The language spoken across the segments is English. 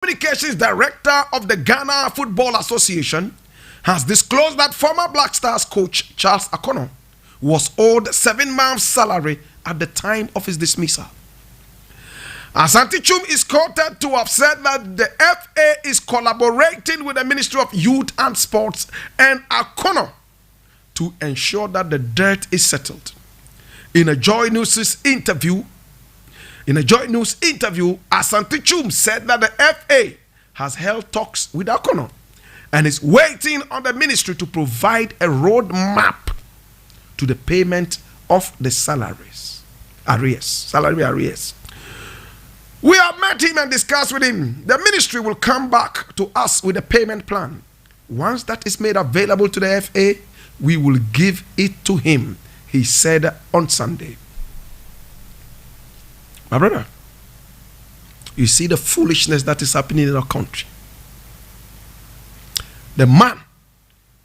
Communications Director of the Ghana Football Association has disclosed that former Black Stars coach Charles Akono was owed 7 months' salary at the time of his dismissal. Asante Chum is quoted to have said that the FA is collaborating with the Ministry of Youth and Sports and Akono to ensure that the debt is settled. In a Joy News interview, Asante Chum said that the FA has held talks with Akono and is waiting on the ministry to provide a roadmap to the payment of the salary arrears. We have met him and discussed with him. The ministry will come back to us with a payment plan. Once that is made available to the FA, we will give it to him, he said on Sunday. My brother, you see the foolishness that is happening in our country. The man,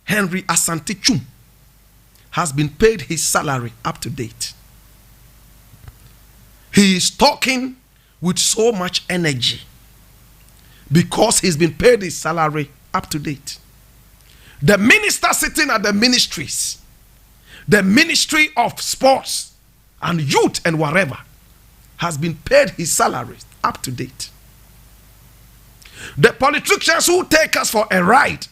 Henry Asante Chum, has been paid his salary up to date. He is talking with so much energy because he's been paid his salary up to date. The minister sitting at the ministries, the Ministry of Sports and Youth and whatever, has been paid his salary up to date. The politicians who take us for a ride,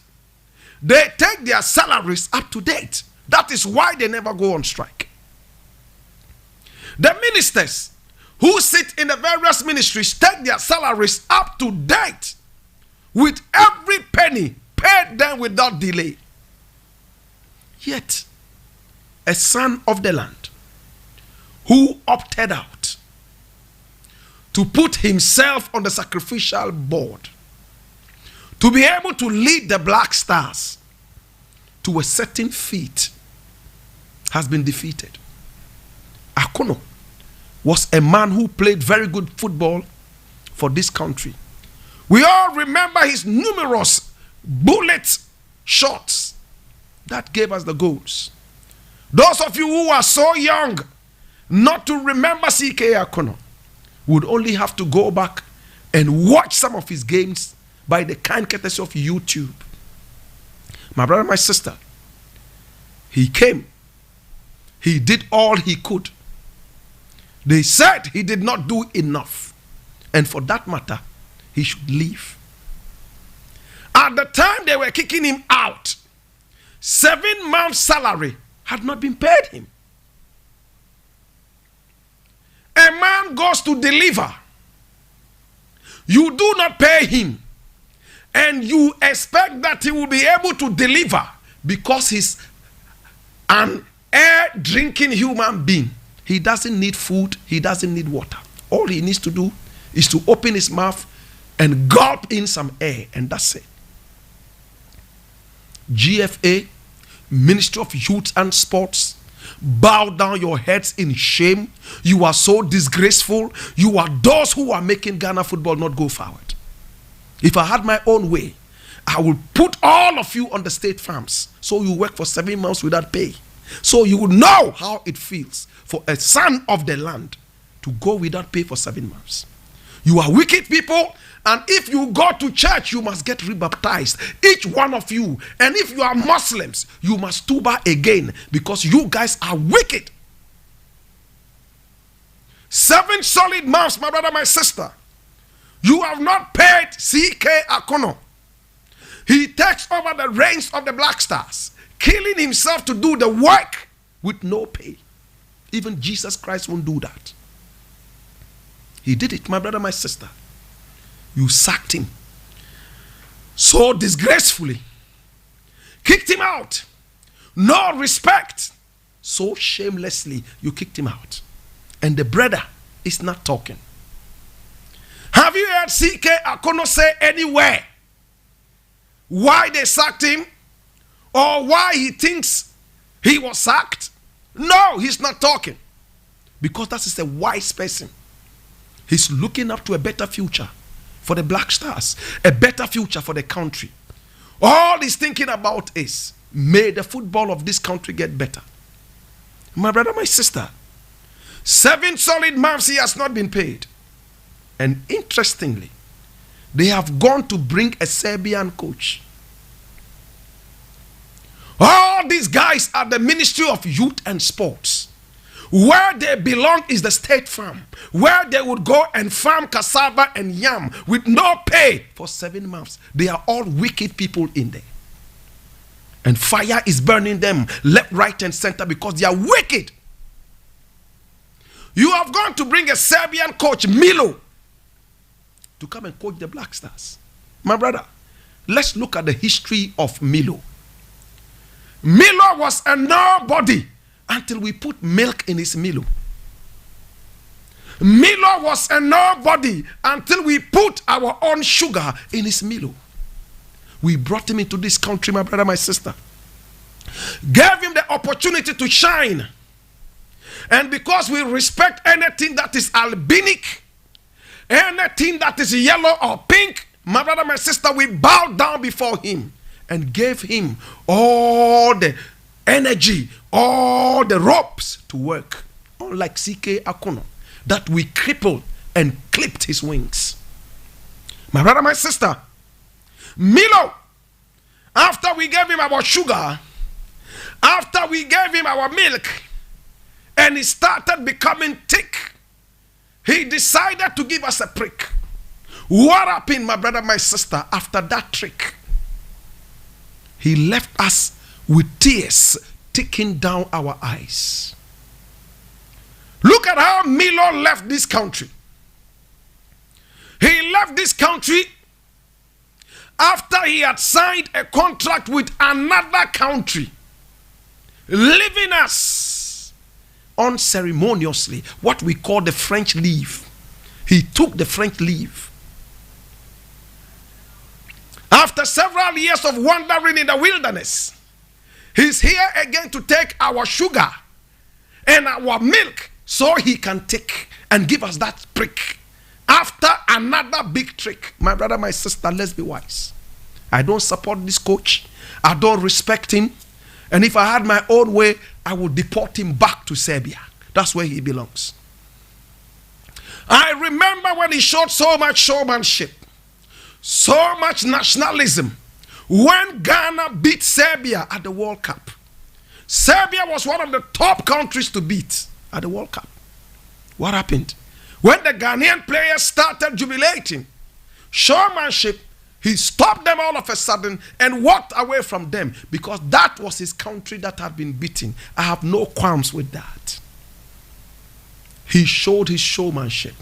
they take their salaries up to date. That is why they never go on strike. The ministers who sit in the various ministries take their salaries up to date, with every penny paid them without delay. Yet, a son of the land who opted out to put himself on the sacrificial board to be able to lead the Black Stars to a certain feat has been defeated. Akono was a man who played very good football for this country. We all remember his numerous bullet shots that gave us the goals. Those of you who are so young not to remember C.K. Akono would only have to go back and watch some of his games by the kind courtesy of YouTube. My brother, my sister, he came. He did all he could. They said he did not do enough. And for that matter, he should leave. At the time they were kicking him out, 7 months' salary had not been paid him. A man goes to deliver. You do not pay him. And you expect that he will be able to deliver because he's an air-drinking human being. He doesn't need food. He doesn't need water. All he needs to do is to open his mouth and gulp in some air, and that's it. GFA, Ministry of Youth and Sports, bow down your heads in shame. You are so disgraceful. You are those who are making Ghana football not go forward. If I had my own way, I would put all of you on the state farms so you work for 7 months without pay. So you would know how it feels for a son of the land to go without pay for 7 months. You are wicked people, and if you go to church, you must get rebaptized, each one of you. And if you are Muslims, you must tuba again, because you guys are wicked. 7 solid months, my brother, my sister. You have not paid C.K. Akono. He takes over the reins of the Black Stars, killing himself to do the work with no pay. Even Jesus Christ won't do that. He did it, my brother, my sister. You sacked him so disgracefully, kicked him out, no respect, so shamelessly you kicked him out. And the brother is not talking. Have you heard C.K. Akono say anywhere why they sacked him or why he thinks he was sacked? No, he's not talking, because that is a wise person. He's looking up to a better future for the Black Stars, a better future for the country. All he's thinking about is, may the football of this country get better. My brother, my sister, 7 solid months he has not been paid. And interestingly, They have gone to bring a Serbian coach. All these guys are the Ministry of Youth and Sports. Where they belong is the state farm, where they would go and farm cassava and yam with no pay for 7 months. They are all wicked people in there. And fire is burning them left, right, and center because they are wicked. You have gone to bring a Serbian coach, Milo, to come and coach the Black Stars. My brother, let's look at the history of Milo. Milo was a nobody until we put milk in his Milo. Milo was a nobody until we put our own sugar in his Milo. We brought him into this country, my brother, my sister. Gave him the opportunity to shine. And because we respect anything that is albinic, anything that is yellow or pink, my brother, my sister, we bowed down before him and gave him all the energy, all the ropes to work. Unlike C.K. Akuno, that we crippled and clipped his wings. My brother, my sister, Milo, after we gave him our sugar, after we gave him our milk, and he started becoming thick, he decided to give us a prick. What happened, my brother, my sister, after that trick? He left us with tears ticking down our eyes. Look at how Milo left this country. He left this country after he had signed a contract with another country, leaving us unceremoniously, what we call the French leave. He took the French leave. After several years of wandering in the wilderness, he's here again to take our sugar and our milk so he can take and give us that prick. After another big trick. My brother, my sister, let's be wise. I don't support this coach. I don't respect him. And if I had my own way, I would deport him back to Serbia. That's where he belongs. I remember when he showed so much showmanship, so much nationalism, when Ghana beat Serbia at the World Cup. Serbia was one of the top countries to beat at the World Cup. What happened? When the Ghanaian players started jubilating, showmanship, he stopped them all of a sudden and walked away from them because that was his country that had been beaten. I have no qualms with that. He showed his showmanship.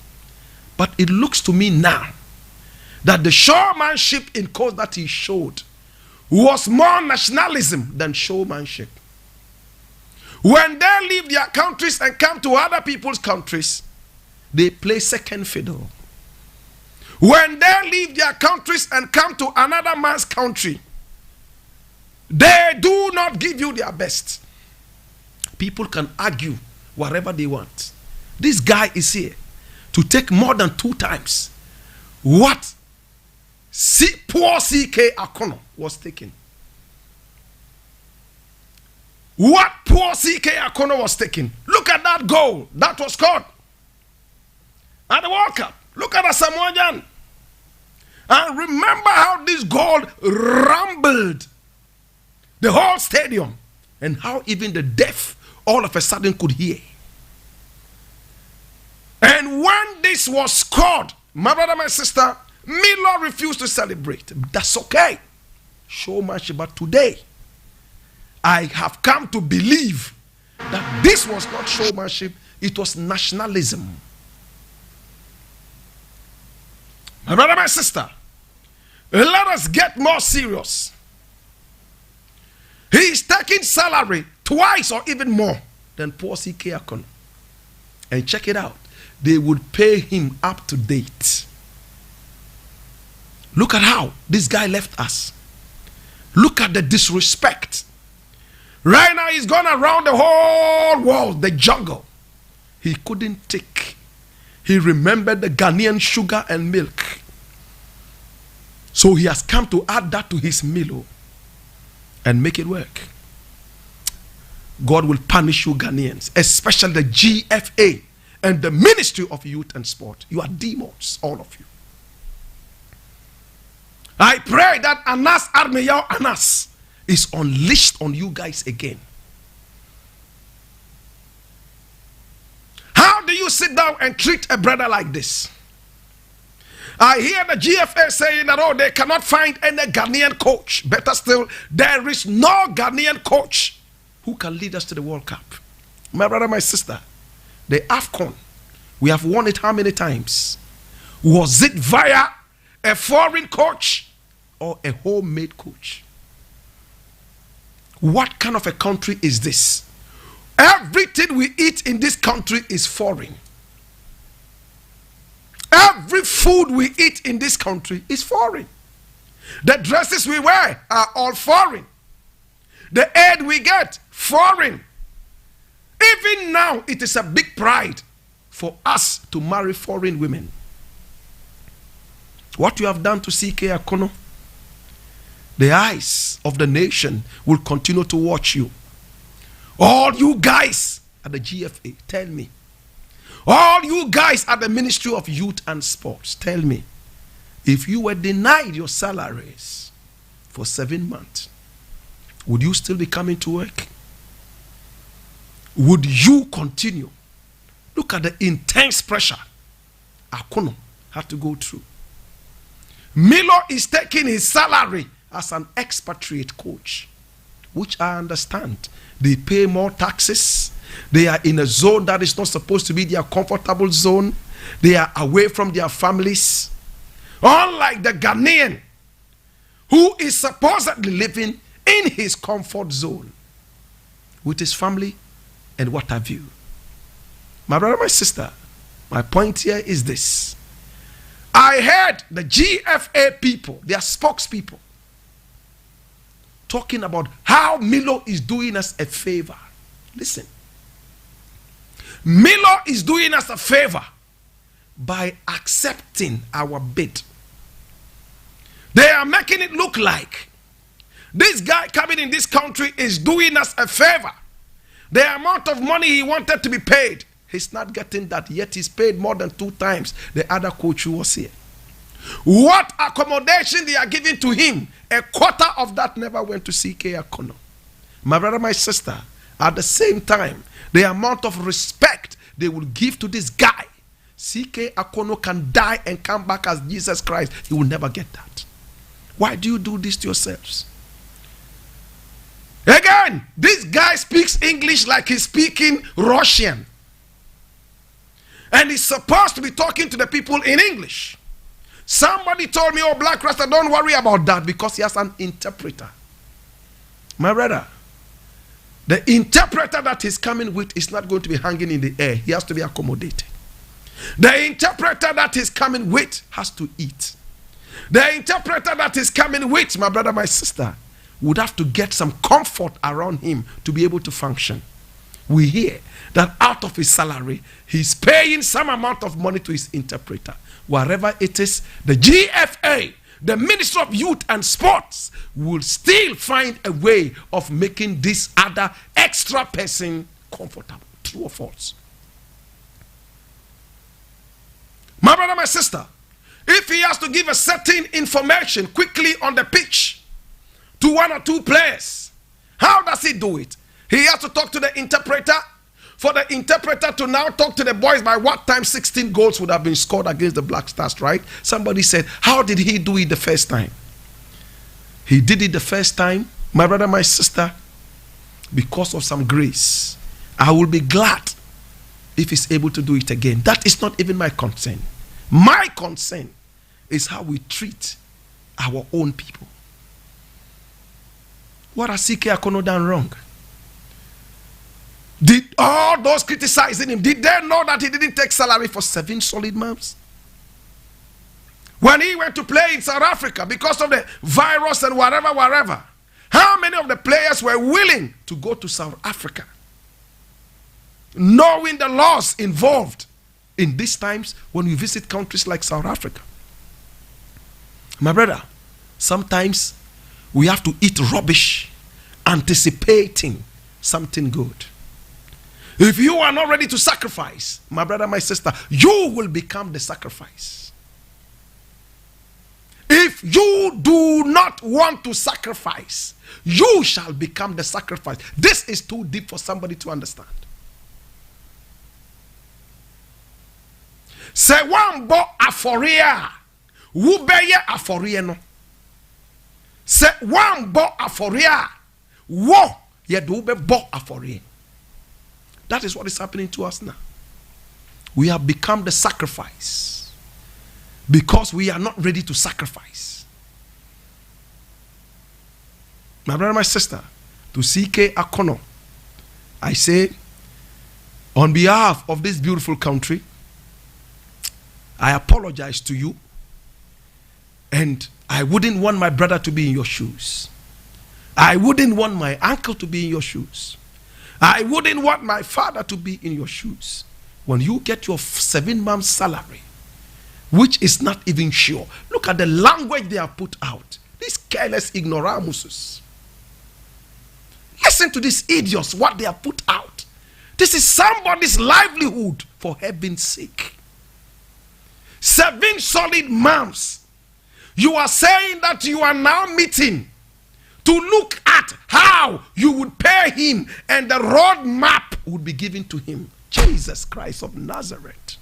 But it looks to me now that the showmanship in course that he showed was more nationalism than showmanship. When they leave their countries and come to other people's countries, they play second fiddle. When they leave their countries and come to another man's country, they do not give you their best. People can argue whatever they want. This guy is here to take more than 2 times what poor C.K. Akuno was taking. What poor C.K. Akuno was taking. Look at that goal that was scored at the World Cup. Look at Asamoah Gyan. And remember how this goal rumbled the whole stadium and how even the deaf all of a sudden could hear. And when this was scored, my brother, my sister, Milo refused to celebrate. That's okay. Showmanship. But today, I have come to believe that this was not showmanship, it was nationalism. My brother, my sister, let us get more serious. He is taking salary twice or even more than poor C.K. Akuno. And check it out. They would pay him up to date. Look at how this guy left us. Look at the disrespect. Right now he's gone around the whole world, the jungle. He couldn't take. He remembered the Ghanaian sugar and milk. So he has come to add that to his Milo and make it work. God will punish you Ghanaians, especially the GFA and the Ministry of Youth and Sport. You are demons, all of you. I pray that Anas Armeyao Anas is unleashed on you guys again. How do you sit down and treat a brother like this? I hear the GFA saying that, oh, they cannot find any Ghanaian coach. Better still, there is no Ghanaian coach who can lead us to the World Cup. My brother, my sister, the AFCON, we have won it how many times? Was it via a foreign coach or a homemade coach? What kind of a country is this? Everything we eat in this country is foreign. Every food we eat in this country is foreign. The dresses we wear are all foreign. The aid we get, foreign. Even now, it is a big pride for us to marry foreign women. What you have done to CK Akono, the eyes of the nation will continue to watch you. All you guys at the GFA, tell me. All you guys at the Ministry of Youth and Sports, tell me. If you were denied your salaries for 7 months, would you still be coming to work? Would you continue? Look at the intense pressure Akono had to go through. Milo is taking his salary as an expatriate coach, which I understand. They pay more taxes. They are in a zone that is not supposed to be their comfortable zone. They are away from their families. Unlike the Ghanaian, who is supposedly living in his comfort zone with his family and what have you. My brother, my sister, my point here is this. I heard the GFA people, their spokespeople, talking about how Milo is doing us a favor. Listen. Milo is doing us a favor by accepting our bid. They are making it look like this guy coming in this country is doing us a favor. The amount of money he wanted to be paid, he's not getting that, yet he's paid more than 2 times the other coach who was here. What accommodation they are giving to him, a quarter of that never went to CK Akono. My brother, my sister, at the same time, the amount of respect they will give to this guy, CK Akono can die and come back as Jesus Christ. He will never get that. Why do you do this to yourselves? Again, this guy speaks English like he's speaking Russian. And he's supposed to be talking to the people in English. Somebody told me, oh, Blakk Rasta, don't worry about that because he has an interpreter. My brother, the interpreter that he's coming with is not going to be hanging in the air. He has to be accommodated. The interpreter that he's coming with has to eat. The interpreter that is coming with, my brother, my sister, would have to get some comfort around him to be able to function. We hear that out of his salary, he's paying some amount of money to his interpreter. Wherever it is, the GFA, the Ministry of Youth and Sports, will still find a way of making this other extra person comfortable. True or false? My brother, my sister, if he has to give a certain information quickly on the pitch to 1 or 2 players, how does he do it? He has to talk to the interpreter. For the interpreter to now talk to the boys, by what time 16 goals would have been scored against the Black Stars, right? Somebody said, how did he do it the first time? He did it the first time, my brother, my sister, because of some grace. I will be glad if he's able to do it again. That is not even my concern. My concern is how we treat our own people. What has CK Akono done wrong? Did all those criticizing him, did they know that he didn't take salary for 7 solid months? When he went to play in South Africa because of the virus and wherever, how many of the players were willing to go to South Africa, knowing the laws involved in these times when we visit countries like South Africa? My brother, sometimes we have to eat rubbish anticipating something good. If you are not ready to sacrifice, my brother, my sister, you will become the sacrifice. If you do not want to sacrifice, you shall become the sacrifice. This is too deep for somebody to understand. Say one bo aforia, wo beye aforie no. Say one bo aforia, wo ye do be bo aforie. That is what is happening to us now. We have become the sacrifice because we are not ready to sacrifice. My brother, my sister, to CK Akono, I say, on behalf of this beautiful country, I apologize to you, and I wouldn't want my brother to be in your shoes. I wouldn't want my uncle to be in your shoes. I wouldn't want my father to be in your shoes. When you get your 7 months salary, which is not even sure, look at the language they have put out. These careless ignoramuses. Listen to these idiots, what they have put out. This is somebody's livelihood, for heaven's sake. 7 solid months. You are saying that you are now meeting to look at how you would pay him, and the roadmap would be given to him. Jesus Christ of Nazareth.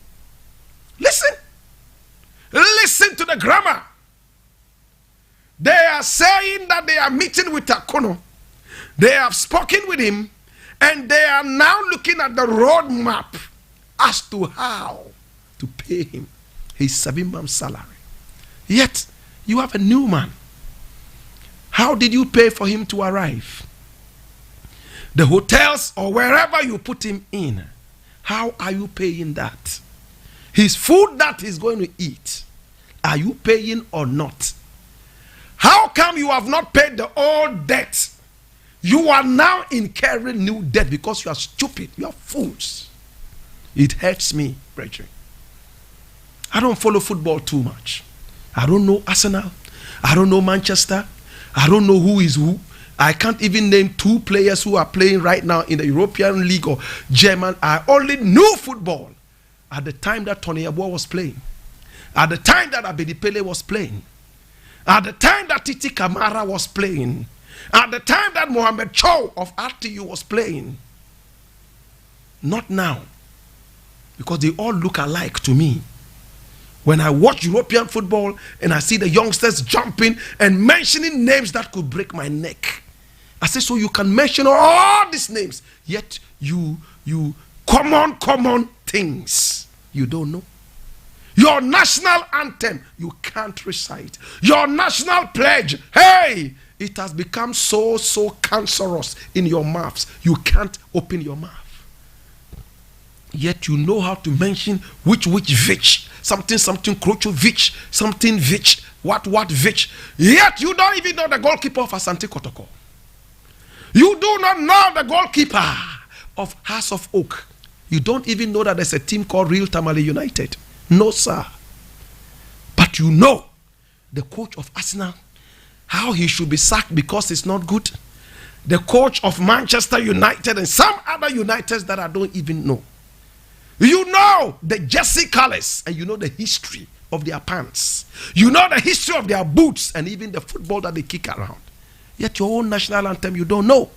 Listen. Listen to the grammar. They are saying that they are meeting with Akono. They have spoken with him, and they are now looking at the roadmap as to how to pay him his 7 months salary. Yet, you have a new man. How did you pay for him to arrive? The hotels or wherever you put him in, how are you paying that? His food that he's going to eat, are you paying or not? How come you have not paid the old debt? You are now incurring new debt because you are stupid. You are fools. It hurts me, brethren. I don't follow football too much. I don't know Arsenal. I don't know Manchester. I don't know who is who. I can't even name 2 players who are playing right now in the European League or German. I only knew football at the time that Tony Yeboah was playing. At the time that Abedi Pele was playing. At the time that Titi Kamara was playing. At the time that Mohamed Chow of RTU was playing. Not now. Because they all look alike to me. When I watch European football and I see the youngsters jumping and mentioning names that could break my neck. I say, so you can mention all these names, yet you common things you don't know. Your national anthem, you can't recite. Your national pledge, hey, it has become so cancerous in your mouths. You can't open your mouth. Yet you know how to mention which Vich, something Krochovic, something Vich, what Vich. Yet you don't even know the goalkeeper of Asante Kotoko. You do not know the goalkeeper of House of Oak. You don't even know that there's a team called Real Tamale United. No, sir. But you know the coach of Arsenal, how he should be sacked because it's not good. The coach of Manchester United and some other Uniteds that I don't even know. You know the jersey colors and you know the history of their pants. You know the history of their boots and even the football that they kick around. Yet your own national anthem you don't know.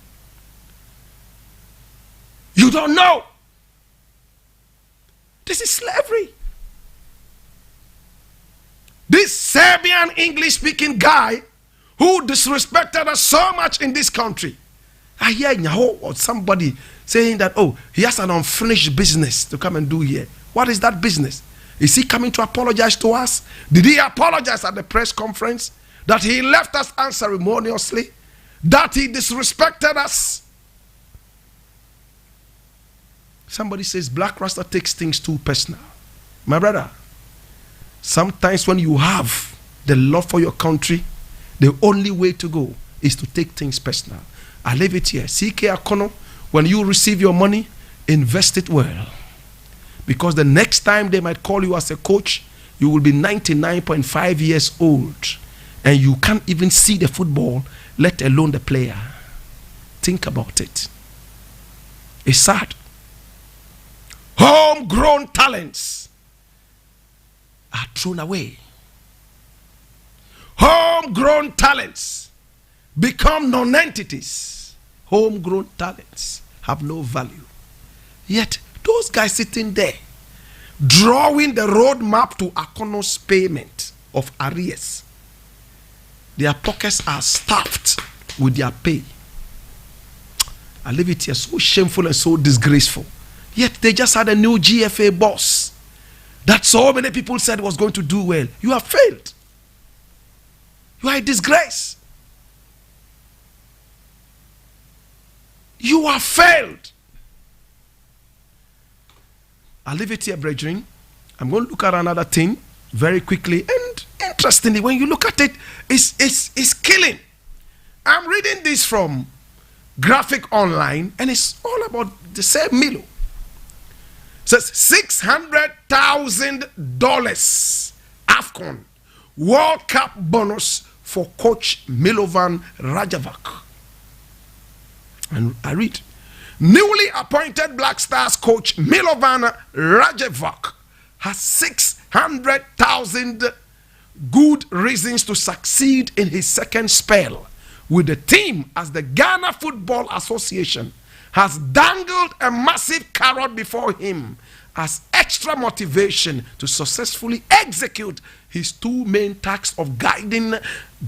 You don't know. This is slavery. This Serbian English-speaking guy who disrespected us so much in this country. I hear Nyaho or somebody saying that, oh, he has an unfinished business to come and do here. What is that business? Is he coming to apologize to us? Did he apologize at the press conference? That he left us unceremoniously? That he disrespected us? Somebody says Blakk Rasta takes things too personal. My brother, sometimes when you have the love for your country, the only way to go is to take things personal. I leave it here. CK Akono, when you receive your money, invest it well. Because the next time they might call you as a coach, you will be 99.5 years old. And you can't even see the football, let alone the player. Think about it. It's sad. Homegrown talents are thrown away. Homegrown talents become non-entities. Homegrown talents have no value. Yet, those guys sitting there, drawing the roadmap to Akono's payment of arrears, their pockets are stuffed with their pay. I leave it here, so shameful and so disgraceful. Yet they just had a new GFA boss that so many people said was going to do well. You have failed. You are a disgrace. You have failed. I'll leave it here, brethren. I'm going to look at another thing very quickly. And interestingly, when you look at it, it's killing. I'm reading this from Graphic Online, and it's all about the same Milo. It says $600,000 AFCON World Cup bonus for coach Milovan Rajevac. And I read, newly appointed Black Stars coach Milovan Rajevac has 600,000 good reasons to succeed in his second spell with the team, as the Ghana Football Association has dangled a massive carrot before him as extra motivation to successfully execute his two main tasks of guiding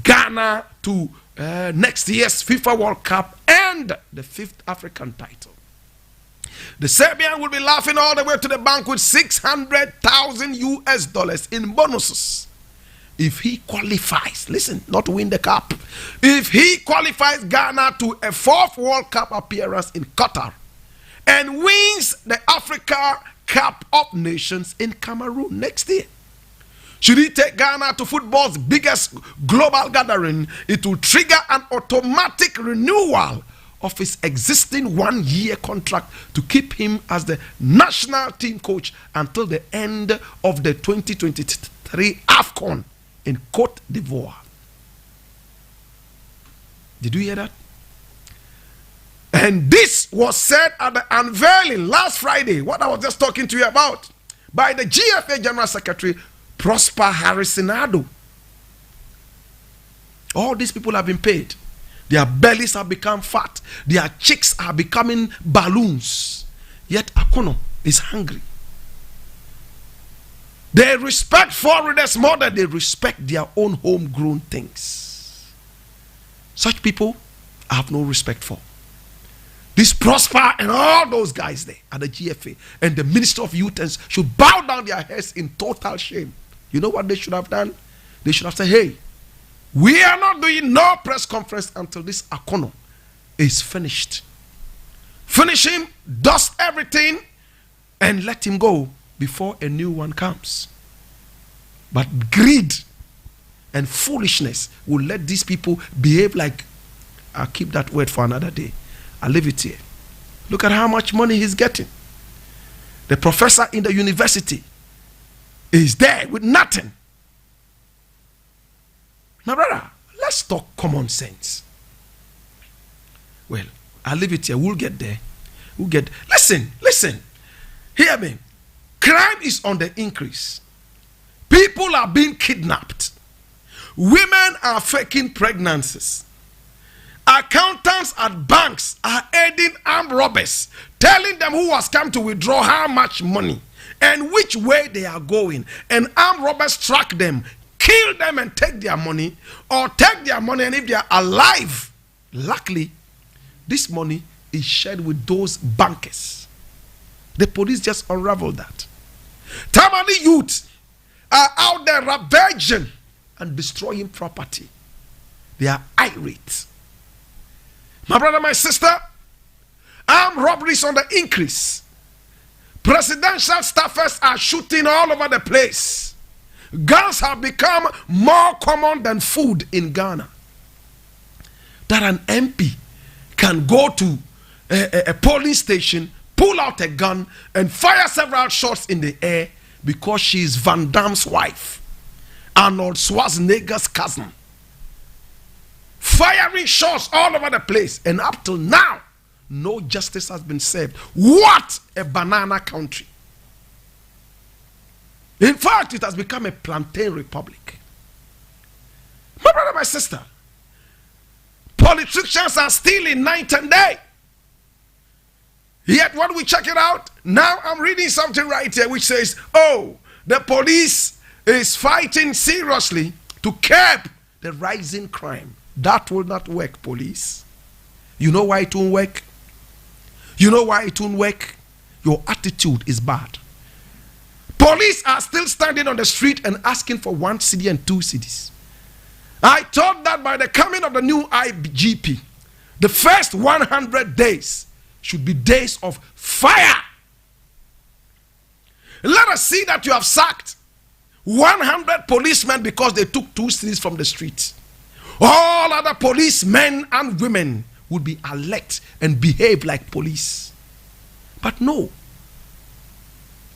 Ghana to next year's FIFA World Cup and the 5th African title. The Serbian will be laughing all the way to the bank with $600,000 in bonuses if he qualifies. Listen, not to win the cup. If he qualifies Ghana to a 4th World Cup appearance in Qatar and wins the Africa Cup of Nations in Cameroon next year. Should he take Ghana to football's biggest global gathering, it will trigger an automatic renewal of his existing one-year contract to keep him as the national team coach until the end of the 2023 AFCON in Cote d'Ivoire. Did you hear that? And this was said at the unveiling last Friday, what I was just talking to you about, by the GFA General Secretary, Prosper Harrisonado. All these people have been paid. Their bellies have become fat. Their cheeks are becoming balloons. Yet Akono is hungry. They respect foreigners more than they respect their own homegrown things. Such people I have no respect for. This Prosper and all those guys there at the GFA and the Minister of Youth should bow down their heads in total shame. You know what they should have done? They should have said, hey, we are not doing no press conference until this Akono is finished. Finish him, dust everything, and let him go before a new one comes. But greed and foolishness will let these people behave like, I'll keep that word for another day. I'll leave it here. Look at how much money he's getting. The professor in the university is there with nothing. My brother, let's talk common sense. Well, I'll leave it here. We'll get there. Listen. Hear me. Crime is on the increase. People are being kidnapped. Women are faking pregnancies. Accountants at banks are aiding armed robbers, telling them who has come to withdraw how much money and which way they are going. And armed robbers track them, kill them and take their money, or take their money, and if they are alive, luckily, this money is shared with those bankers. The police just unraveled that. Tamale youth are out there ravaging and destroying property. They are irate. My brother, my sister, armed robberies on the increase. Presidential staffers are shooting all over the place. Guns have become more common than food in Ghana. That an MP can go to a polling station, pull out a gun, and fire several shots in the air because she is Van Damme's wife, Arnold Schwarzenegger's cousin. Firing shots all over the place, and up till now, no justice has been served. What a banana country. In fact, it has become a plantain republic. My brother, my sister, politicians are still in night and day. Yet when we check it out, now I'm reading something right here which says, oh, the police is fighting seriously to curb the rising crime. That will not work, police. You know why it won't work? You know why it won't work? Your attitude is bad. Police are still standing on the street and asking for 1 cedi and 2 cedis. I thought that by the coming of the new IGP, the first 100 days should be days of fire. Let us see that you have sacked 100 policemen because they took 2 cedis from the street. All other policemen and women would be alert and behave like police. But no.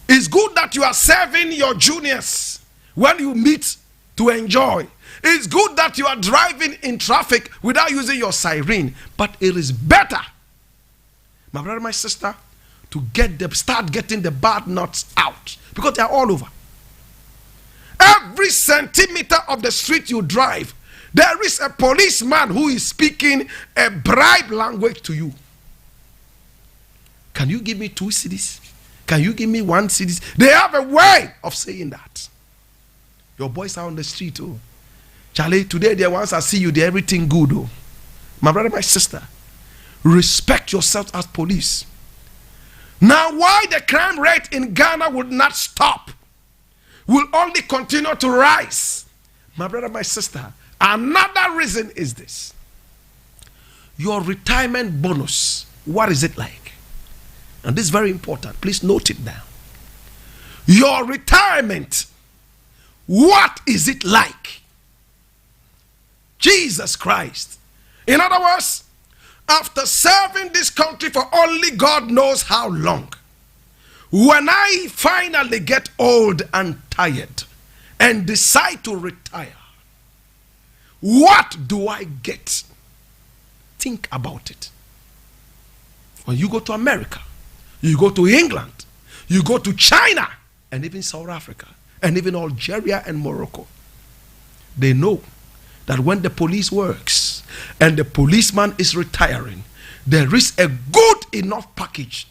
It's good that you are serving your juniors when you meet to enjoy. It's good that you are driving in traffic without using your siren. But it is better, my brother, my sister, to start getting the bad nuts out, because they are all over. Every centimeter of the street you drive, there is a policeman who is speaking a bribe language to you. Can you give me 2 cedis? Can you give me 1 cedi? They have a way of saying that. Your boys are on the street, oh. Charlie, today they once I see you, they everything good, oh. My brother, my sister, respect yourself as police. Now, why the crime rate in Ghana would not stop, will only continue to rise. My brother, my sister, another reason is this. Your retirement bonus, what is it like? And this is very important. Please note it down. Your retirement, what is it like? Jesus Christ. In other words, after serving this country for only God knows how long, when I finally get old and tired and decide to retire, what do I get? Think about it. When you go to America, you go to England, you go to China, and even South Africa, and even Algeria and Morocco, they know that when the police works and the policeman is retiring, there is a good enough package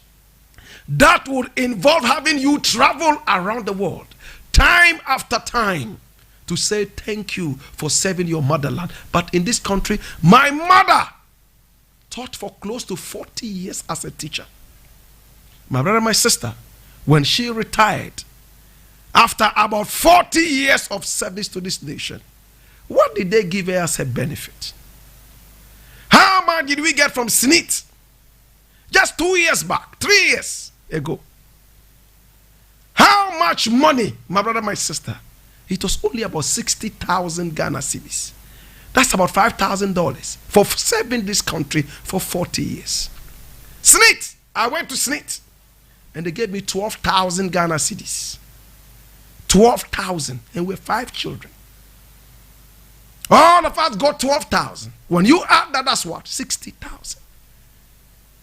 that would involve having you travel around the world time after time to say thank you for serving your motherland. But in this country, my mother taught for close to 40 years as a teacher. My brother, my sister, when she retired, after about 40 years of service to this nation, what did they give her as a benefit? How much did we get from SNIT? Just 2 years back, 3 years ago. How much money, my brother, my sister? It was only about 60,000 Ghana cedis. That's about $5,000 for serving this country for 40 years. SNIT, I went to SNIT and they gave me 12,000 Ghana cedis. 12,000, and we're 5 children. All of us got 12,000. When you add that, that's what? 60,000.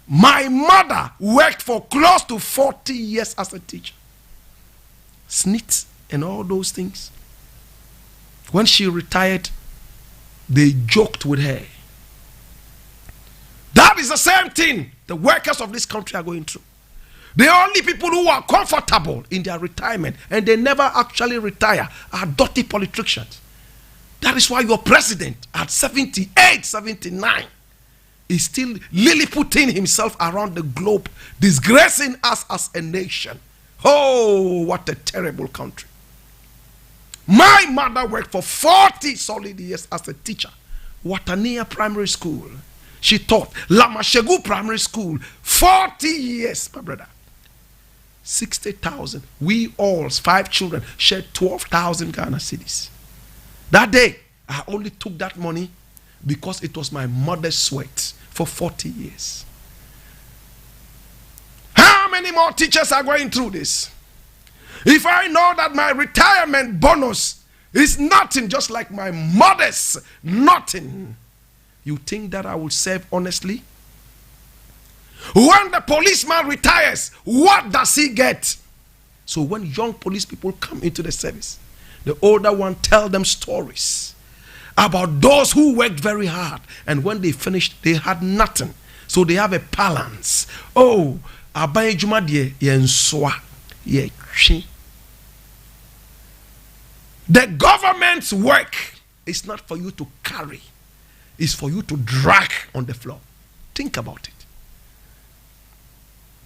My mother worked for close to 40 years as a teacher. SNIT and all those things. When she retired, they joked with her. That is the same thing the workers of this country are going through. The only people who are comfortable in their retirement and they never actually retire are dirty politicians. That is why your president at 78, 79 is still lilliputing himself around the globe, disgracing us as a nation. Oh, what a terrible country. My mother worked for 40 solid years as a teacher. Watania Primary School. She taught Lamashegu Primary School. 40 years, my brother. 60,000. We all, 5 children, shared 12,000 Ghana cedis. That day, I only took that money because it was my mother's sweat for 40 years. How many more teachers are going through this? If I know that my retirement bonus is nothing, just like my mother's, nothing, you think that I will serve honestly? When the policeman retires, what does he get? So when young police people come into the service, the older one tell them stories about those who worked very hard, and when they finished, they had nothing. So they have a balance. Oh, aban juma de yenswa ye twi. The government's work is not for you to carry. It's for you to drag on the floor. Think about it.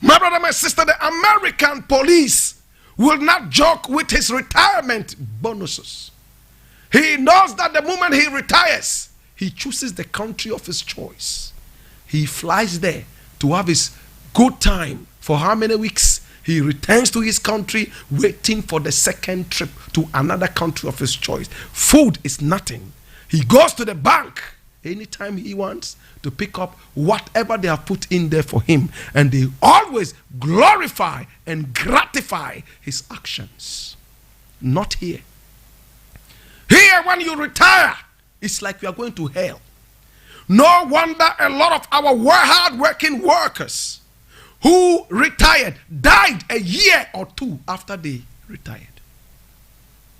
My brother, my sister, the American police will not joke with his retirement bonuses. He knows that the moment he retires, he chooses the country of his choice. He flies there to have his good time. For how many weeks? He returns to his country, waiting for the second trip to another country of his choice. Food is nothing. He goes to the bank anytime he wants to pick up whatever they have put in there for him. And they always glorify and gratify his actions. Not here. Here, when you retire, it's like you are going to hell. No wonder a lot of our hard-working workers who retired died a year or two after they retired.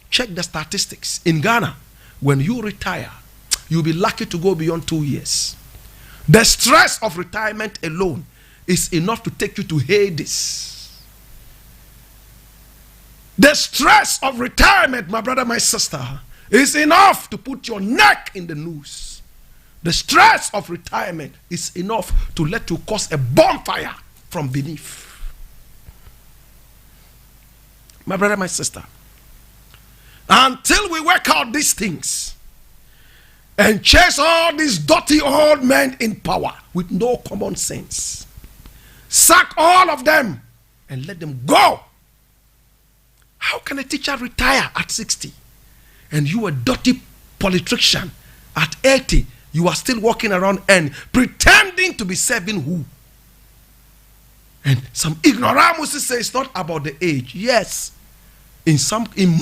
Check the statistics. In Ghana, when you retire, you'll be lucky to go beyond 2 years. The stress of retirement alone is enough to take you to Hades. The stress of retirement, my brother, my sister, is enough to put your neck in the noose. The stress of retirement is enough to let you cause a bonfire from beneath. My brother, my sister, until we work out these things and chase all these dirty old men in power with no common sense, sack all of them and let them go. How can a teacher retire at 60 and you a dirty politician at 80? You are still walking around and pretending to be serving who? And some ignoramuses say it's not about the age. Yes, in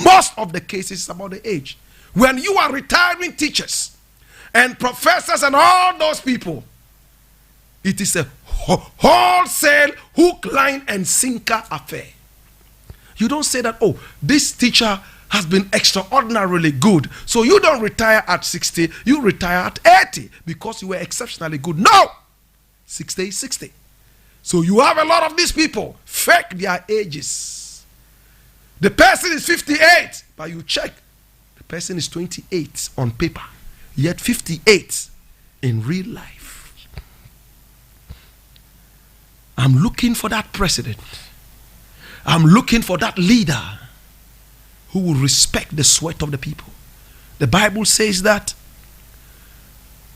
most of the cases, it's about the age. When you are retiring teachers and professors and all those people, it is a wholesale hook, line, and sinker affair. You don't say that, oh, this teacher has been extraordinarily good, so you don't retire at 60, you retire at 80 because you were exceptionally good. No! 60 is 60. So you have a lot of these people fake their ages. The person is 58, but you check, the person is 28 on paper, yet 58 in real life. I'm looking for that president. I'm looking for that leader who will respect the sweat of the people. The Bible says that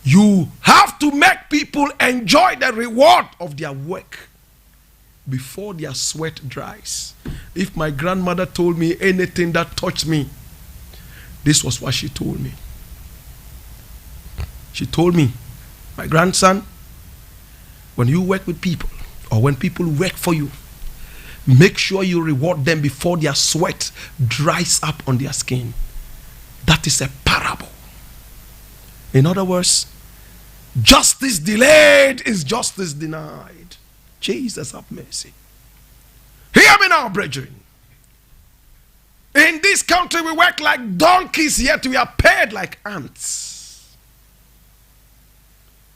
you have to make people enjoy the reward of their work before their sweat dries. If my grandmother told me anything that touched me, this was what she told me. She told me, my grandson, when you work with people or when people work for you, make sure you reward them before their sweat dries up on their skin. That is a parable. In other words, justice delayed is justice denied. Jesus have mercy. Hear me now, brethren. In this country, we work like donkeys, yet we are paid like ants.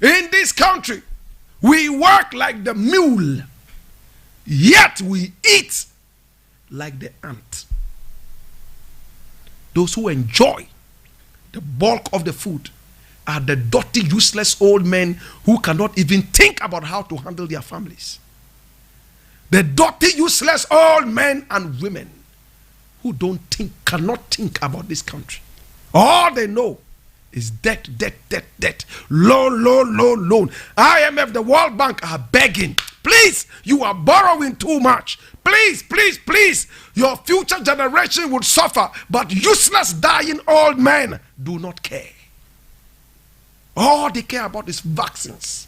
In this country, we work like the mule, yet we eat like the ant. Those who enjoy the bulk of the food are the dirty, useless old men who cannot even think about how to handle their families. The dirty, useless old men and women who cannot think about this country. All they know is debt, debt, debt, debt, loan, loan, loan, loan. IMF, the World Bank are begging. Please, you are borrowing too much. Please, please, please. Your future generation would suffer, but useless, dying old men do not care. All they care about is vaccines.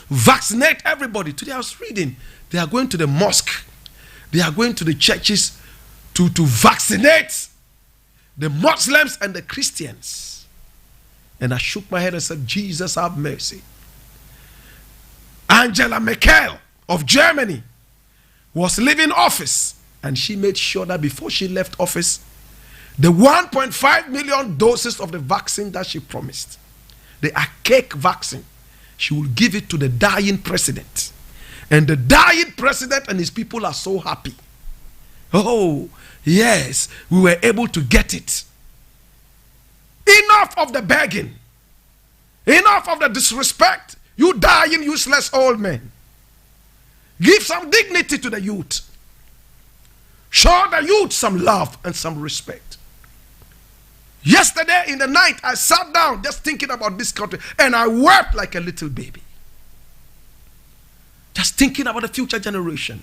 Vaccinate everybody. Today I was reading, they are going to the mosque. They are going to the churches to vaccinate the Muslims and the Christians. And I shook my head and said, Jesus have mercy. Angela Merkel of Germany was leaving office, and she made sure that before she left office, The 1.5 million doses of the vaccine that she promised, the archaic vaccine, she will give it to the dying president. And the dying president and his people are so happy. Oh, yes, we were able to get it. Enough of the begging. Enough of the disrespect. You dying, useless old men. Give some dignity to the youth. Show the youth some love and some respect. Yesterday in the night, I sat down just thinking about this country and I wept like a little baby. Just thinking about the future generation.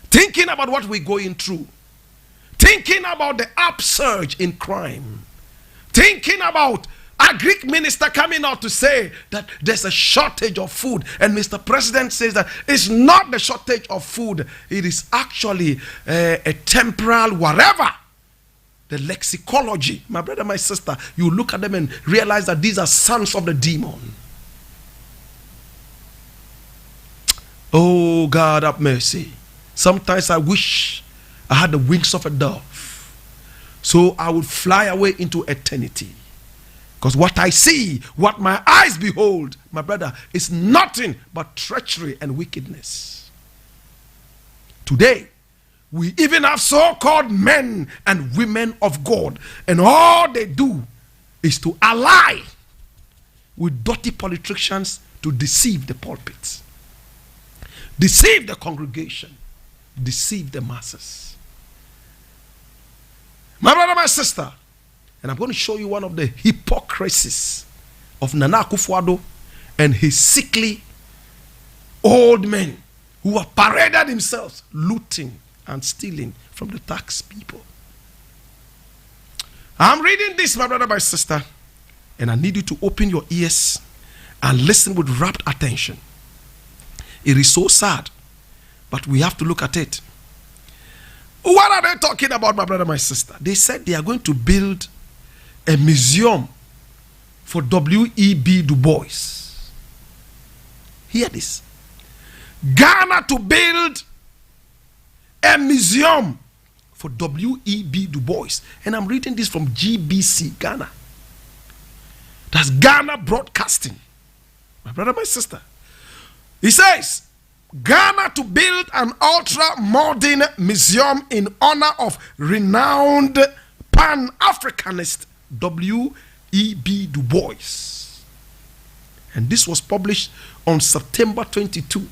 Thinking about what we're going through. Thinking about the upsurge in crime. Thinking about a Greek minister coming out to say that there's a shortage of food. And Mr. President says that it's not the shortage of food. It is actually a temporal whatever. The lexicology. My brother, my sister, you look at them and realize that these are sons of the demon. Oh, God have mercy. Sometimes I wish I had the wings of a dove, so I would fly away into eternity. Because what I see, what my eyes behold, my brother, is nothing but treachery and wickedness. Today, we even have so-called men and women of God, and all they do is to ally with dirty politicians to deceive the pulpits, deceive the congregation, deceive the masses. My brother, my sister, and I'm going to show you one of the hypocrisies of Nana Akufo-Addo and his sickly old men who have paraded themselves looting and stealing from the tax people. I'm reading this, my brother, my sister, and I need you to open your ears and listen with rapt attention. It is so sad, but we have to look at it. What are they talking about, my brother, my sister? They said they are going to build a museum for W.E.B. Du Bois. Hear this. Ghana to build a museum for W.E.B. Du Bois. And I'm reading this from GBC, Ghana. That's Ghana Broadcasting. My brother, my sister. He says, Ghana to build an ultra-modern museum in honor of renowned Pan-Africanist W.E.B. Du Bois. And this was published on September 22,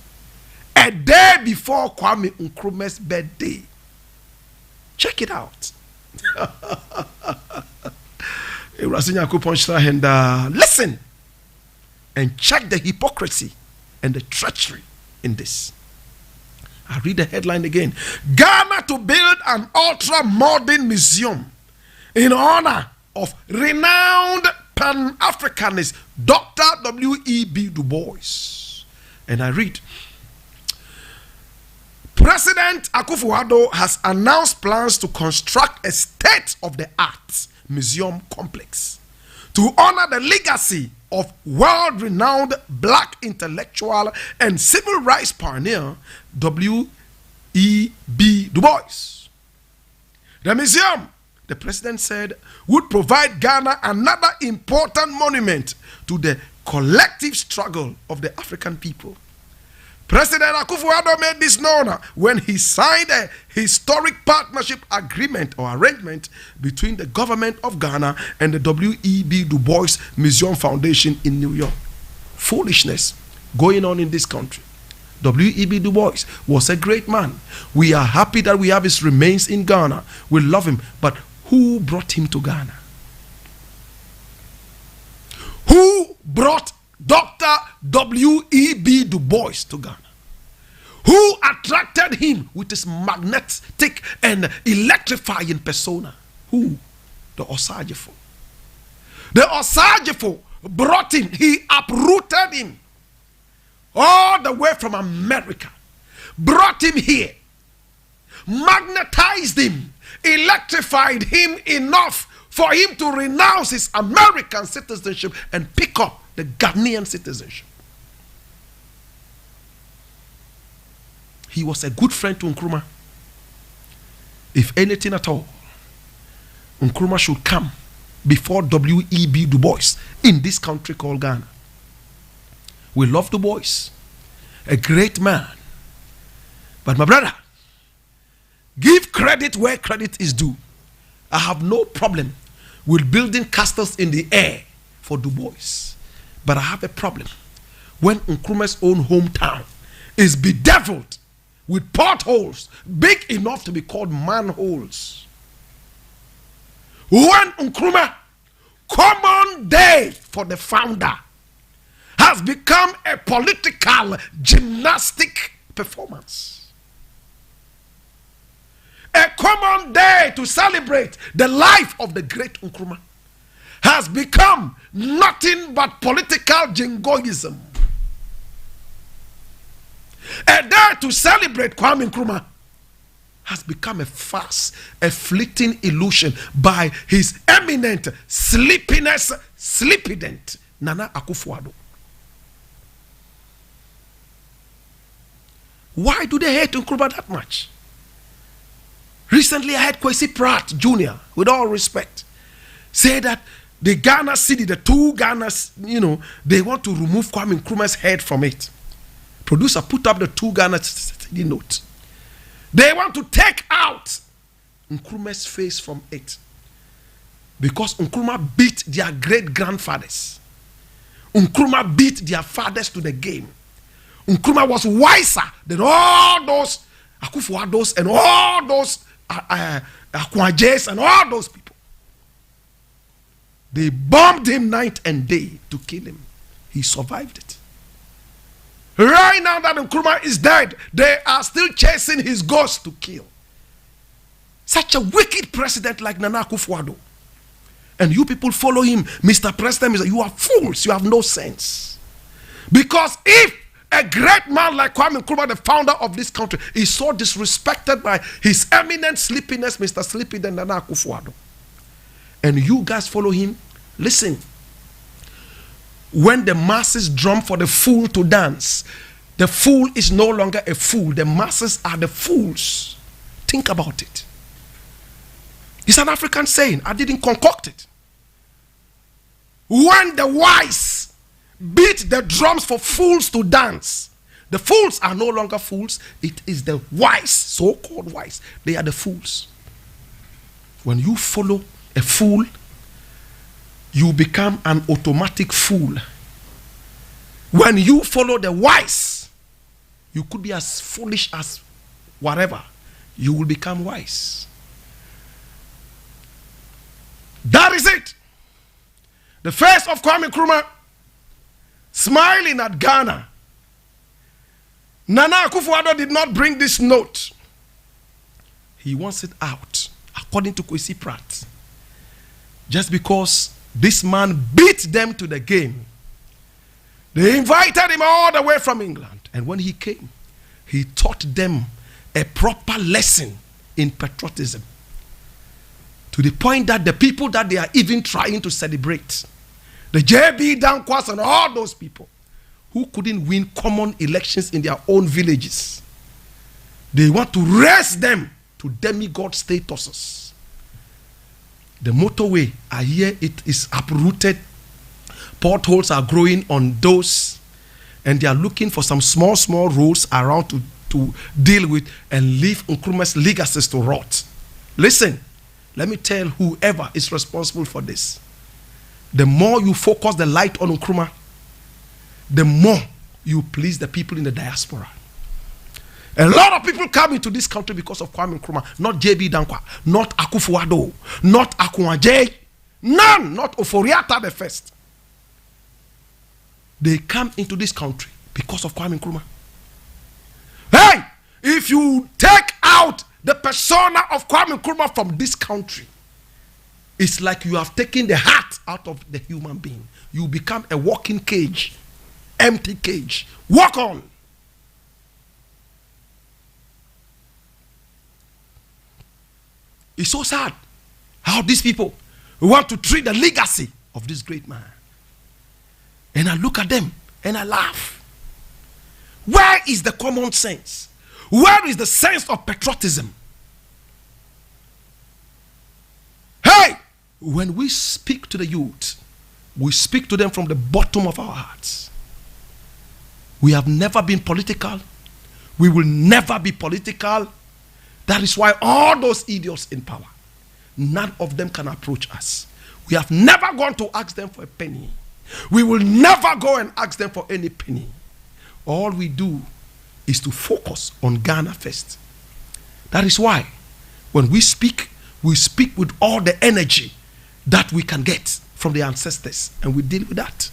a day before Kwame Nkrumah's birthday. Check it out. Listen and check the hypocrisy and the treachery in this. I read the headline again. Ghana to build an ultra-modern museum in honor of renowned Pan-Africanist Dr. W.E.B. Du Bois. And I read, President Akufo-Addo has announced plans to construct a state-of-the-art museum complex to honor the legacy of world-renowned black intellectual and civil rights pioneer W.E.B. Du Bois. The museum, the president said, would provide Ghana another important monument to the collective struggle of the African people. President Akufo-Addo made this known when he signed a historic partnership agreement or arrangement between the government of Ghana and the W.E.B. Du Bois Museum Foundation in New York. Foolishness going on in this country. W.E.B. Du Bois was a great man. We are happy that we have his remains in Ghana. We love him. But who brought him to Ghana? Who brought Dr. W.E.B. Du Bois to Ghana? Who attracted him with his magnetic and electrifying persona? Who? The Osagefo. The Osagefo brought him. He uprooted him all the way from America. Brought him here. Magnetized him. Electrified him enough for him to renounce his American citizenship and pick up the Ghanaian citizenship. He was a good friend to Nkrumah, if anything at all. Nkrumah should come before W.E.B. Du Bois in this country called Ghana. We love Du Bois, a great man. But my brother, give credit where credit is due. I have no problem with building castles in the air for Du Bois. But I have a problem when Nkrumah's own hometown is bedeviled with potholes big enough to be called manholes. When Nkrumah, common day for the founder, has become a political gymnastic performance. A common day to celebrate the life of the great Nkrumah has become nothing but political jingoism. A day to celebrate Kwame Nkrumah has become a farce, a fleeting illusion by his eminent sleepident Nana Akufo-Addo. Why do they hate Nkrumah that much? Recently I heard Kwesi Pratt Jr., with all respect, say that the Ghana city, the two Ghanas, they want to remove Kwame Nkrumah's head from it. Producer, put up the two Ghana city note. They want to take out Nkrumah's face from it. Because Nkrumah beat their great-grandfathers. Nkrumah beat their fathers to the game. Nkrumah was wiser than all those Akufo-Addos and all those Akwajes and all those people. They bombed him night and day to kill him. He survived it. Right now that Nkrumah is dead, they are still chasing his ghost to kill. Such a wicked president like Nana Akufo-Addo. And you people follow him, Mr. President, you are fools, you have no sense. Because if a great man like Kwame Nkrumah, the founder of this country, is so disrespected by his eminent sleepiness, Mr. Sleepy, than Nana Akufo-Addo, and you guys follow him, listen. When the masses drum for the fool to dance, the fool is no longer a fool. The masses are the fools. Think about it. It's an African saying. I didn't concoct it. When the wise beat the drums for fools to dance, the fools are no longer fools. It is the wise, so-called wise. They are the fools. When you follow a fool, you become an automatic fool. When you follow the wise, you could be as foolish as whatever. You will become wise. That is it. The face of Kwame Nkrumah smiling at Ghana. Nana Akufo-Addo did not bring this note. He wants it out, according to Kwesi Pratt. Just because this man beat them to the game. They invited him all the way from England. And when he came, he taught them a proper lesson in patriotism. To the point that the people that they are even trying to celebrate, the J.B. Dankwas and all those people who couldn't win common elections in their own villages, they want to raise them to demigod statuses. The motorway, I hear it is uprooted. Potholes are growing on those, and they are looking for some small roads around to deal with and leave Nkrumah's legacies to rot. Listen, let me tell whoever is responsible for this. The more you focus the light on Nkrumah, the more you please the people in the diaspora. A lot of people come into this country because of Kwame Nkrumah, not J.B. Dankwa, not Akufo-Addo, not Akunwaje, none, not Oforiatta the First. They come into this country because of Kwame Nkrumah. Hey, if you take out the persona of Kwame Nkrumah from this country, it's like you have taken the heart out of the human being. You become a walking cage, empty cage. Walk on. It's so sad how these people want to treat the legacy of this great man. And I look at them and I laugh. Where is the common sense? Where is the sense of patriotism? Hey, when we speak to the youth, we speak to them from the bottom of our hearts. We have never been political. We will never be political. That is why all those idiots in power, none of them can approach us. We have never gone to ask them for a penny. We will never go and ask them for any penny. All we do is to focus on Ghana first. That is why when we speak with all the energy that we can get from the ancestors, and we deal with that.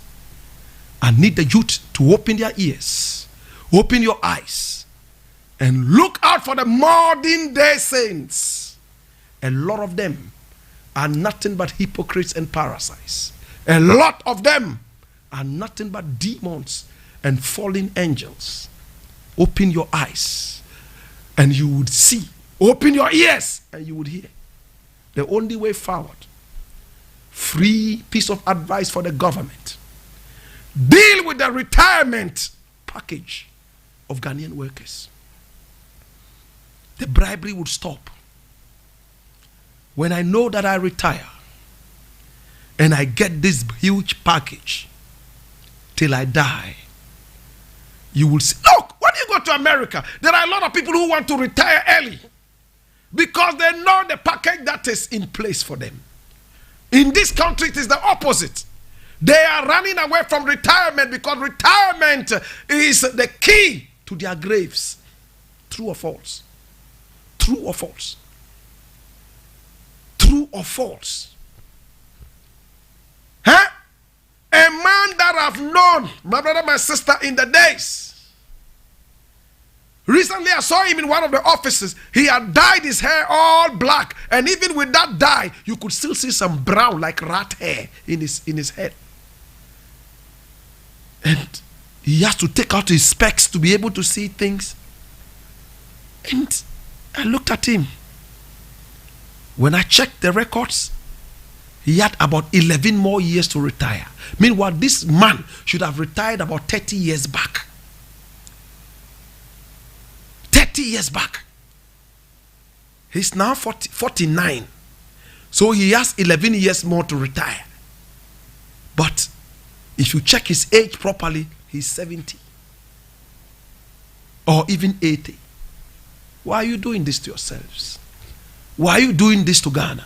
I need the youth to open their ears, open your eyes, and look out for the modern day saints. A lot of them are nothing but hypocrites and parasites. A lot of them are nothing but demons and fallen angels. Open your eyes and you would see. Open your ears and you would hear. The only way forward. Free piece of advice for the government. Deal with the retirement package of Ghanaian workers. The bribery would stop. When I know that I retire and I get this huge package till I die, you will see. Look, when you go to America, there are a lot of people who want to retire early because they know the package that is in place for them. In this country, it is the opposite. They are running away from retirement because retirement is the key to their graves. True or false? True or false? True or false? Huh? A man that I've known, my brother, my sister, in the days. Recently, I saw him in one of the offices. He had dyed his hair all black. And even with that dye, you could still see some brown, like rat hair in his head. And he has to take out his specs to be able to see things. And I looked at him. When I checked the records, he had about 11 more years to retire. Meanwhile, this man should have retired about 30 years back. 30 years back. He's now 49. So he has 11 years more to retire. But if you check his age properly, he's 70. Or even 80. Why are you doing this to yourselves? Why are you doing this to Ghana?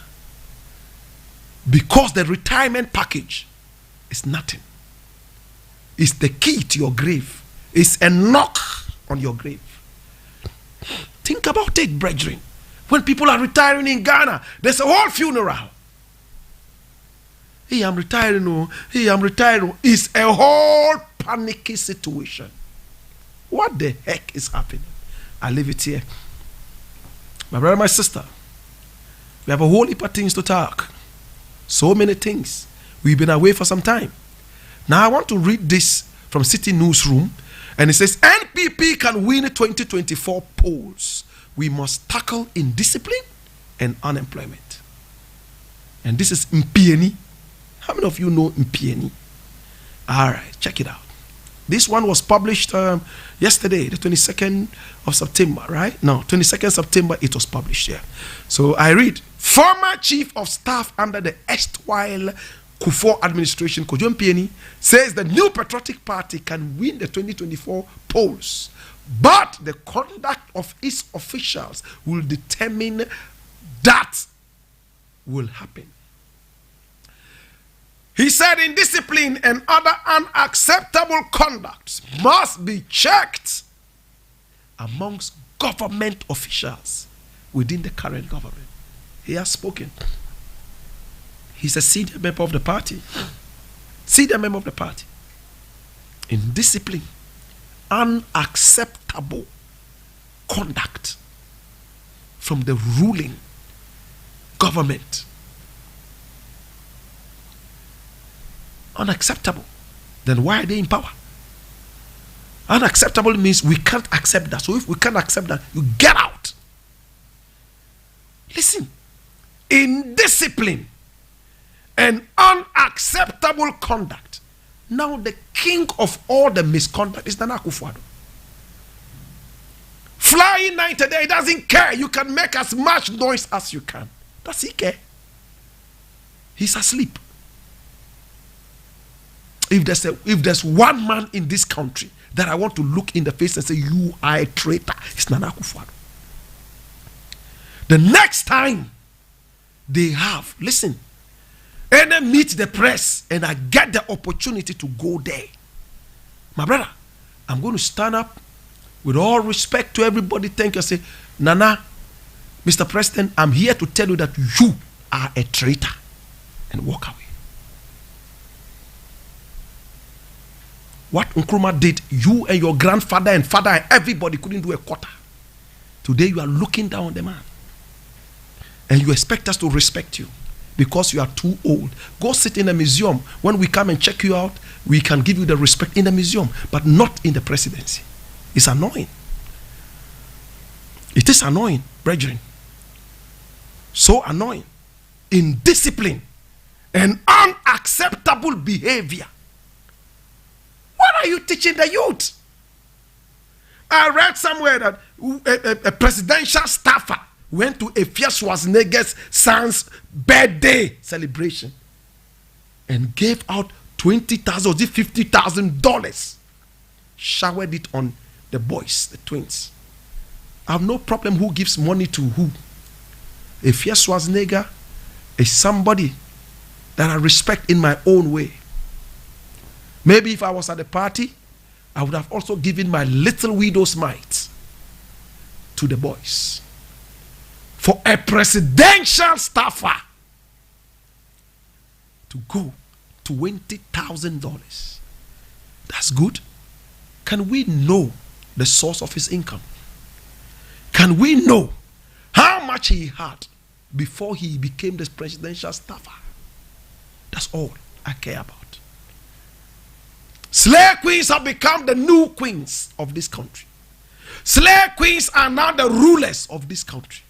Because the retirement package is nothing. It's the key to your grave. It's a knock on your grave. Think about it, brethren. When people are retiring in Ghana, there's a whole funeral. Hey, I'm retiring. Oh. Hey, I'm retiring. It's a whole panicky situation. What the heck is happening? I leave it here. My brother, my sister, we have a whole heap of things to talk. So many things. We've been away for some time. Now I want to read this from City Newsroom. And it says, NPP can win 2024 polls. We must tackle indiscipline and unemployment. And this is Mpieni. How many of you know Mpieni? All right, check it out. This one was published yesterday, the 22nd of September, right? No, 22nd September it was published here. So I read, former chief of staff under the erstwhile Kufuor administration, Kojo Mpieni, says the new patriotic party can win the 2024 polls, but the conduct of its officials will determine that will happen. He said indiscipline and other unacceptable conducts must be checked amongst government officials within the current government. He has spoken. He's a senior member of the party. Senior member of the party. Indiscipline, unacceptable conduct from the ruling government. Unacceptable. Then why are they in power? Unacceptable means we can't accept that. So if we can't accept that, you get out. Listen, indiscipline and unacceptable conduct. Now the king of all the misconduct is Nana Akufo-Addo. Flying night today, he doesn't care. You can make as much noise as you can. Does he care? He's asleep. If there's one man in this country that I want to look in the face and say, you are a traitor, it's Nana Akufo-Addo. The next time they have, listen, and I meet the press and I get the opportunity to go there, my brother, I'm going to stand up with all respect to everybody. Thank you. I say, Nana, Mr. President, I'm here to tell you that you are a traitor, and walk away. What Nkrumah did, you and your grandfather and father and everybody couldn't do a quarter. Today you are looking down on the man. And you expect us to respect you because you are too old. Go sit in a museum. When we come and check you out, we can give you the respect in the museum, but not in the presidency. It's annoying. It is annoying, brethren. So annoying. Indiscipline and unacceptable behavior. What are you teaching the youth? I read somewhere that a presidential staffer went to Efia Schwarzenegger's son's birthday celebration and gave out $20,000 or $50,000. Showered it on the boys, the twins. I have no problem who gives money to who. Efia Schwarzenegger is somebody that I respect in my own way. Maybe if I was at the party, I would have also given my little widow's mite to the boys. For a presidential staffer to go $20,000. That's good. Can we know the source of his income? Can we know how much he had before he became the presidential staffer? That's all I care about. Slave queens have become the new queens of this country. Slave queens are now the rulers of this country.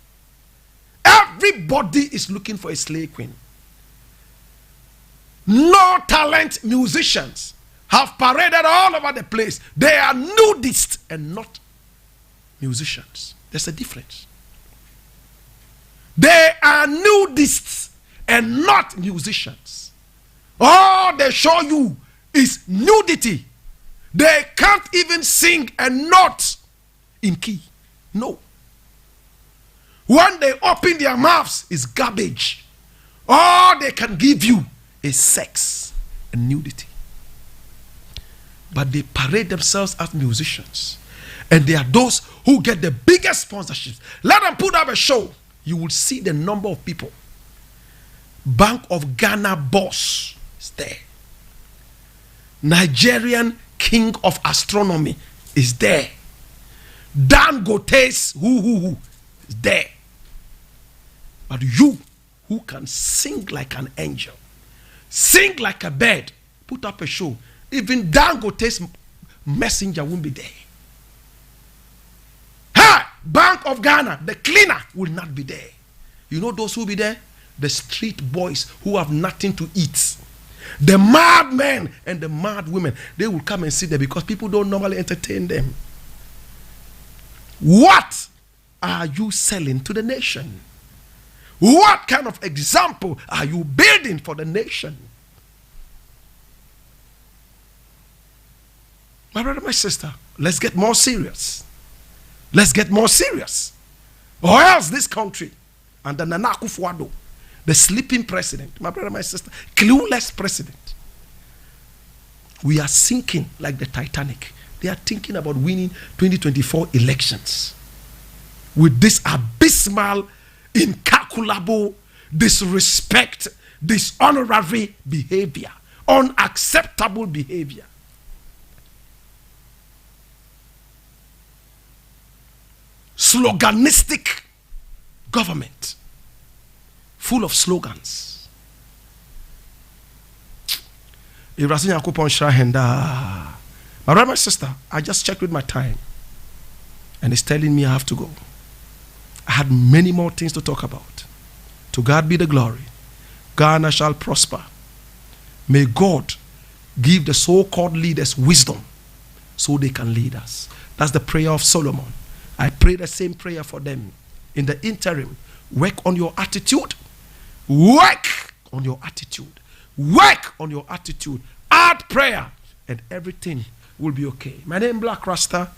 Everybody is looking for a slave queen. No talent musicians have paraded all over the place. They are nudists and not musicians. There's a difference. They are nudists and not musicians. All they show you is nudity. They can't even sing a note in key. No. When they open their mouths, it's garbage. All they can give you is sex and nudity. But they parade themselves as musicians. And they are those who get the biggest sponsorships. Let them put up a show. You will see the number of people. Bank of Ghana boss is there. Nigerian king of astronomy is there. Dangote's who is there. But you who can sing like an angel, sing like a bird, put up a show. Even Dangote's messenger won't be there. Ha! Bank of Ghana, the cleaner will not be there. You know those who will be there? The street boys who have nothing to eat. The mad men and the mad women, they will come and sit there because people don't normally entertain them. What are you selling to the nation? What kind of example are you building for the nation? My brother, my sister, let's get more serious. Let's get more serious. Or else this country, under Nana Akufo-Addo, the sleeping president, my brother, my sister, clueless president, we are sinking like the Titanic. They are thinking about winning 2024 elections with this abysmal, incalculable, disrespect, dishonorary behavior, unacceptable behavior. Sloganistic government, full of slogans. My brother, my sister, I just checked with my time and it's telling me I have to go. I had many more things to talk about. To God be the glory. Ghana shall prosper. May God give the so-called leaders wisdom so they can lead us. That's the prayer of Solomon. I pray the same prayer for them. In the interim, work on your attitude. Work on your attitude. Work on your attitude. Add prayer, and everything will be okay. My name is Blakk Rasta.